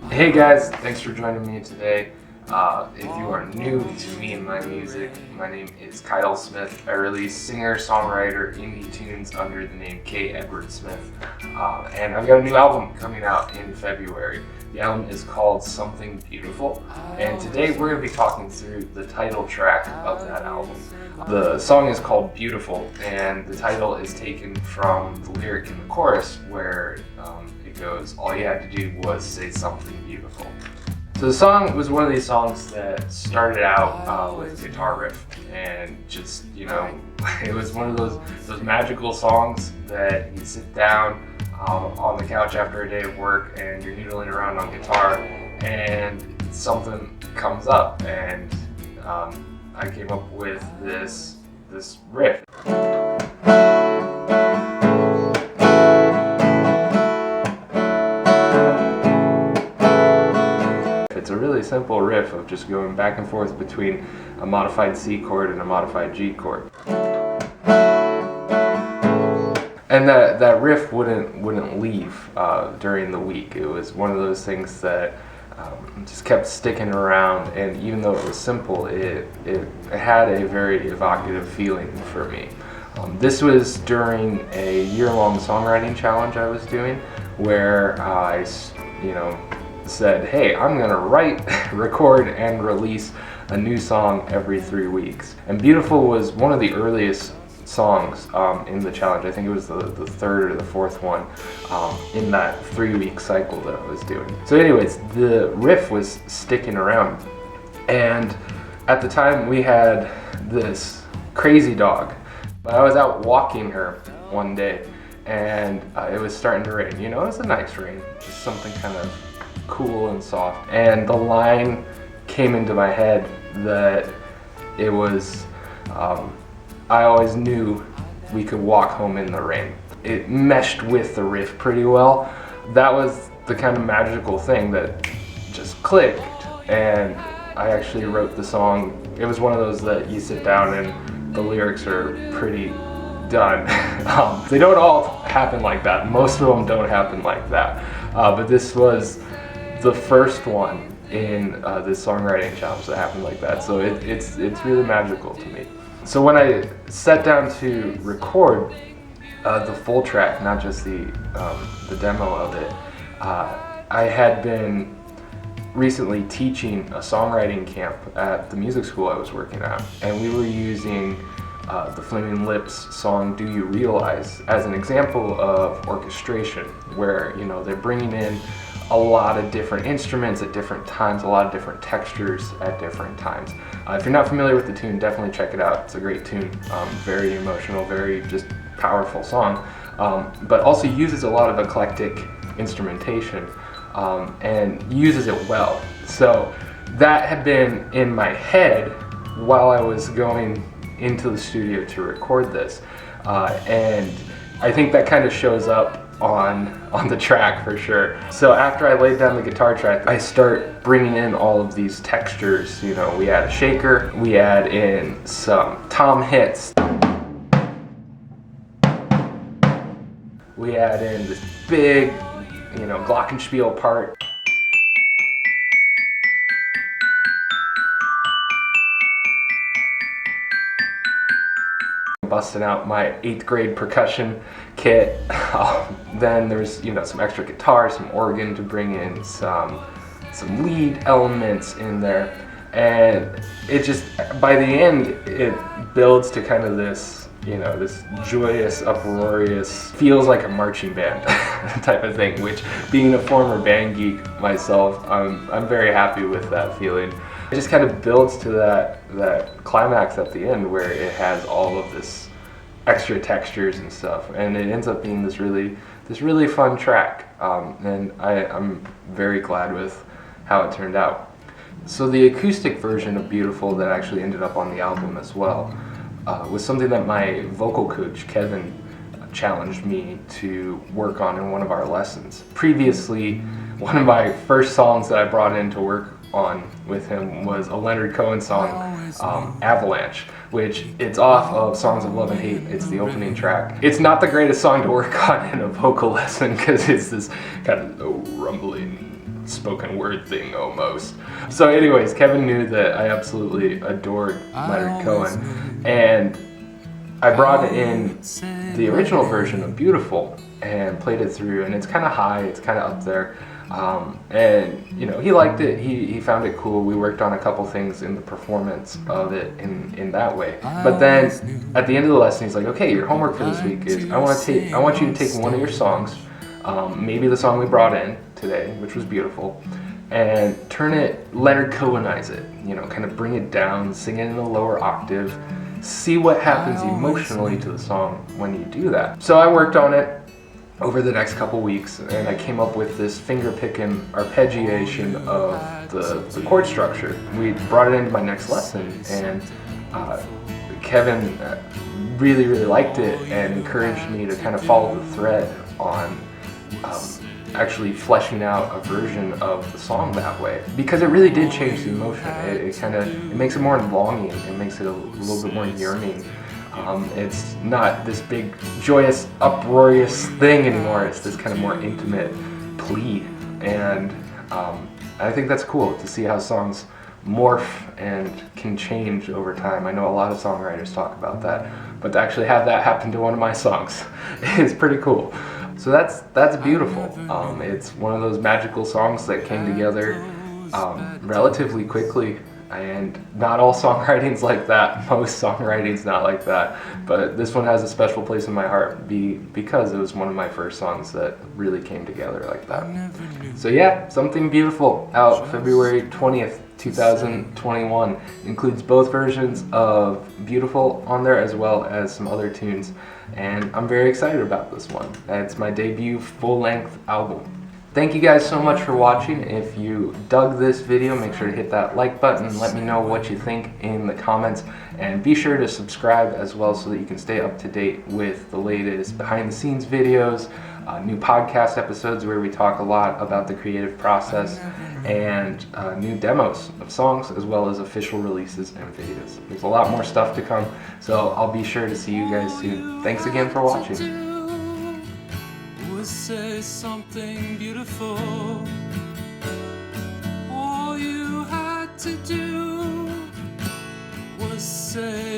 Hey guys, thanks for joining me today. If you are new to me and my music, my name is Kyle Smith. I release singer-songwriter indie tunes under the name K. Edward Smith. And I've got a new album coming out in February. The album is called Something Beautiful, and today we're going to be talking through the title track of that album. The song is called Beautiful, and the title is taken from the lyric in the chorus where it goes, all you had to do was say something beautiful. So the song was one of these songs that started out with Guitar Riff, and just, it was one of those magical songs that you sit down on the couch after a day of work and you're noodling around on guitar and something comes up, and I came up with this riff. It's a really simple riff of just going back and forth between a modified C chord and a modified G chord. And that riff wouldn't leave during the week. It was one of those things that just kept sticking around, and even though it was simple, it had a very evocative feeling for me. This was during a year-long songwriting challenge I was doing, where I said, hey, I'm gonna write, record, and release a new song every 3 weeks. And Beautiful was one of the earliest songs in the challenge. I think it was the third or the fourth one in that 3-week cycle that I was doing. So anyways, the riff was sticking around, and at the time we had this crazy dog. But I was out walking her one day, and it was starting to rain. It was a nice rain, just something kind of cool and soft. And the line came into my head that it was, I always knew we could walk home in the rain. It meshed with the riff pretty well. That was the kind of magical thing that just clicked, and I actually wrote the song. It was one of those that you sit down and the lyrics are pretty done. They don't all happen like that. Most of them don't happen like that. But this was the first one in this songwriting challenge that happened like that. So it's really magical to me. So when I sat down to record the full track, not just the demo of it, I had been recently teaching a songwriting camp at the music school I was working at, and we were using the Flaming Lips song Do You Realize as an example of orchestration, where they're bringing in a lot of different instruments at different times, a lot of different textures at different times. If you're not familiar with the tune, definitely check it out. It's a great tune, very emotional, very just powerful song, but also uses a lot of eclectic instrumentation and uses it well. So that had been in my head while I was going into the studio to record this, and I think that kind of shows up on the track for sure. So after I laid down the guitar track, I start bringing in all of these textures. We add a shaker, we add in some tom hits, we add in this big, glockenspiel part. Busting out my 8th grade percussion kit. Then there's some extra guitar, some organ to bring in, some lead elements in there, and it just, by the end, it builds to kind of this this joyous, uproarious, feels like a marching band type of thing, which, being a former band geek myself, I'm very happy with that feeling. It just kind of builds to that climax at the end where it has all of this extra textures and stuff, and it ends up being this really fun track, and I'm very glad with how it turned out. So the acoustic version of Beautiful that actually ended up on the album as well was something that my vocal coach Kevin challenged me to work on in one of our lessons. Previously, one of my first songs that I brought in to work on with him was a Leonard Cohen song, Avalanche, which it's off of Songs of Love and Hate. It's the opening track. It's not the greatest song to work on in a vocal lesson because it's this kind of low rumbling spoken word thing almost. So anyways, Kevin knew that I absolutely adored Leonard Cohen, and I brought in the original version of Beautiful and played it through, and it's kind of high, it's kind of up there. And you know, he liked it, he found it cool. We worked on a couple things in the performance of it in that way. But then at the end of the lesson, he's like, okay, your homework for this week is I want you to take one of your songs, maybe the song we brought in today, which was Beautiful, and turn it, Leonard Cohenize it, you know, kind of bring it down, sing it in a lower octave, see what happens emotionally to the song when you do that. So I worked on it over the next couple weeks, and I came up with this finger-picking arpeggiation of the chord structure. We brought it into my next lesson, and Kevin really liked it and encouraged me to kind of follow the thread on actually fleshing out a version of the song that way, because it really did change the emotion. It makes it more longing, it makes it a little bit more yearning. It's not this big, joyous, uproarious thing anymore. It's this kind of more intimate plea, and I think that's cool to see how songs morph and can change over time. I know a lot of songwriters talk about that, but to actually have that happen to one of my songs is pretty cool. So that's Beautiful. It's one of those magical songs that came together relatively quickly. And not all songwriting's like that. Most songwriting's not like that. But this one has a special place in my heart because it was one of my first songs that really came together like that. So yeah, Something Beautiful, out February 20th, 2021. Includes both versions of Beautiful on there as well as some other tunes. And I'm very excited about this one. It's my debut full-length album. Thank you guys so much for watching. If you dug this video, make sure to hit that like button. Let me know what you think in the comments, and be sure to subscribe as well so that you can stay up to date with the latest behind the scenes videos, new podcast episodes where we talk a lot about the creative process, and new demos of songs as well as official releases and videos. There's a lot more stuff to come, so I'll be sure to see you guys soon. Thanks again for watching. Say something beautiful. All you had to do was say